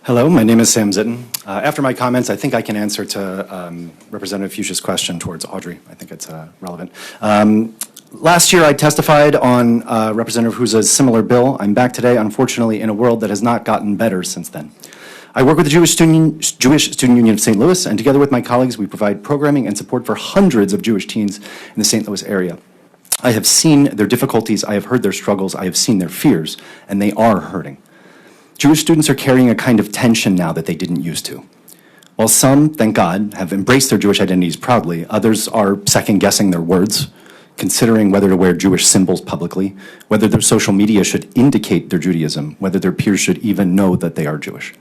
Hello, my name is Sam Zitten. After my comments, I think I can answer to Representative Fuchsia's question towards Audrey. I think it's relevant. Last year, I testified on Representative Huza's similar bill. I'm back today, unfortunately, in a world that has not gotten better since then. I work with the Jewish Student Union of St. Louis, and together with my colleagues, we provide programming and support for hundreds of Jewish teens in the St. Louis area. I have seen their difficulties, I have heard their struggles, I have seen their fears, and they are hurting. Jewish students are carrying a kind of tension now that they didn't used to. While some, thank God, have embraced their Jewish identities proudly, others are second-guessing their words, considering whether to wear Jewish symbols publicly, whether their social media should indicate their Judaism, whether their peers should even know that they are Jewish.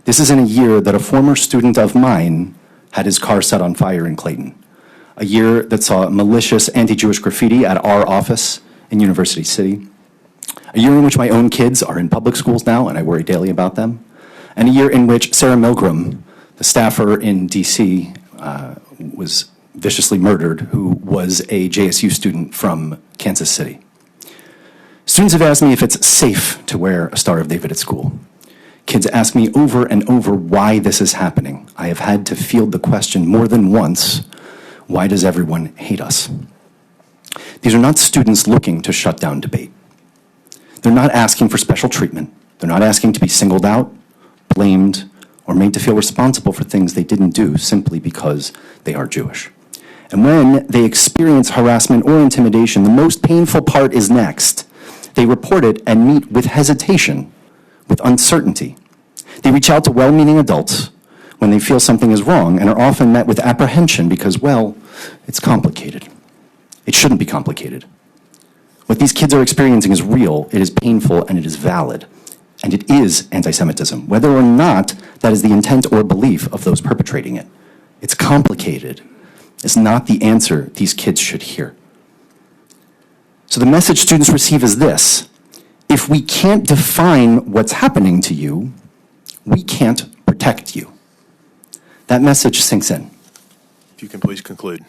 This is in a year that a former student of mine had his car set on fire in Clayton, a year that saw malicious anti-Jewish graffiti at our office in University City, a year in which my own kids are in public schools now, and I worry daily about them, and a year in which Sarah Milgram, the staffer in D.C., was viciously murdered, who was a JSU student from Kansas City. Students have asked me if it's safe to wear a Star of David at school. Kids ask me over and over why this is happening. I have had to field the question more than once, why does everyone hate us? These are not students looking to shut down debate. They're not asking for special treatment. They're not asking to be singled out, blamed, or made to feel responsible for things they didn't do simply because they are Jewish. And when they experience harassment or intimidation, the most painful part is next. They report it and meet with hesitation, with uncertainty. They reach out to well-meaning adults when they feel something is wrong and are often met with apprehension because, well, it's complicated. It shouldn't be complicated. What these kids are experiencing is real, it is painful, and it is valid. And it is anti-Semitism, whether or not that is the intent or belief of those perpetrating it. It's complicated. It's not the answer these kids should hear. So the message students receive is this: if we can't define what's happening to you, we can't protect you. That message sinks in. If you can please conclude.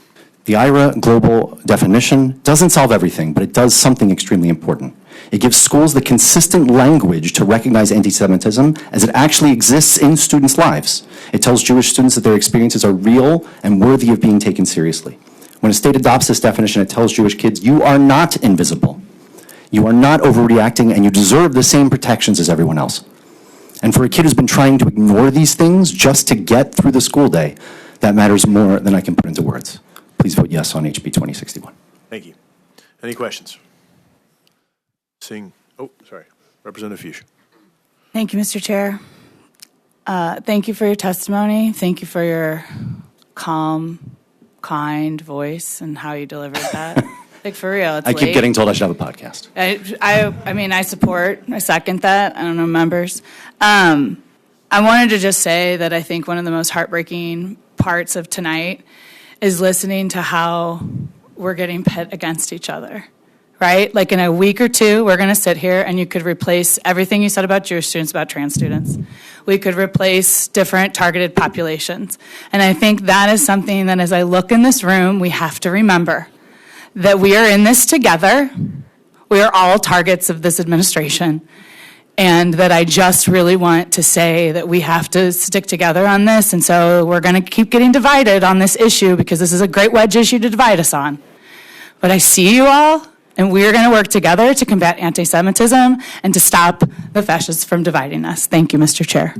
The IHRA global definition doesn't solve everything, but it does something extremely important. It gives schools the consistent language to recognize anti-Semitism as it actually exists in students' lives. It tells Jewish students that their experiences are real and worthy of being taken seriously. When a state adopts this definition, it tells Jewish kids, you are not invisible. You are not overreacting, and you deserve the same protections as everyone else. And for a kid who's been trying to ignore these things just to get through the school day, that matters more than I can put into words. Please vote yes on HB 2061. Thank you. Any questions? Representative Fuchsia. Thank you, Mr. Chair. Thank you for your testimony. Thank you for your calm, kind voice and how you delivered that. Like, for real, it's I keep late. getting told I should have a podcast. I mean, I second that. I don't know, members. I wanted to just say that I think one of the most heartbreaking parts of tonight is listening to how we're getting pit against each other, right? Like, in a week or two, we're going to sit here and you could replace everything you said about Jewish students, about trans students. We could replace different targeted populations. And I think that is something that, as I look in this room, we have to remember that we are in this together. We are all targets of this administration. And that I just really want to say that we have to stick together on this. And so we're going to keep getting divided on this issue because this is a great wedge issue to divide us on. But I see you all, and we're going to work together to combat anti-Semitism and to stop the fascists from dividing us. Thank you, Mr. Chair.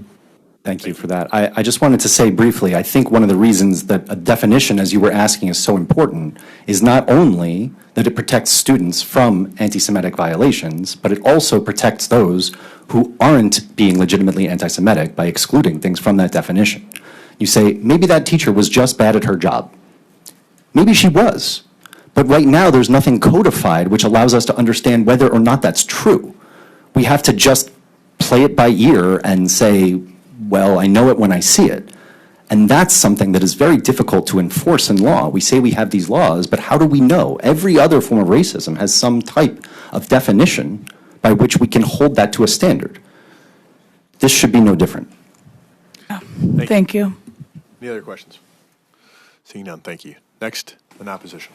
Thank you for that. I just wanted to say briefly, I think one of the reasons that a definition, as you were asking, is so important is not only that it protects students from anti-Semitic violations, but it also protects those who aren't being legitimately anti-Semitic by excluding things from that definition. You say, maybe that teacher was just bad at her job. Maybe she was. But right now, there's nothing codified which allows us to understand whether or not that's true. We have to just play it by ear and say, well, I know it when I see it. And that's something that is very difficult to enforce in law. We say we have these laws, but how do we know? Every other form of racism has some type of definition by which we can hold that to a standard. This should be no different. Thank you. Any other questions? Seeing none, thank you. Next, in opposition.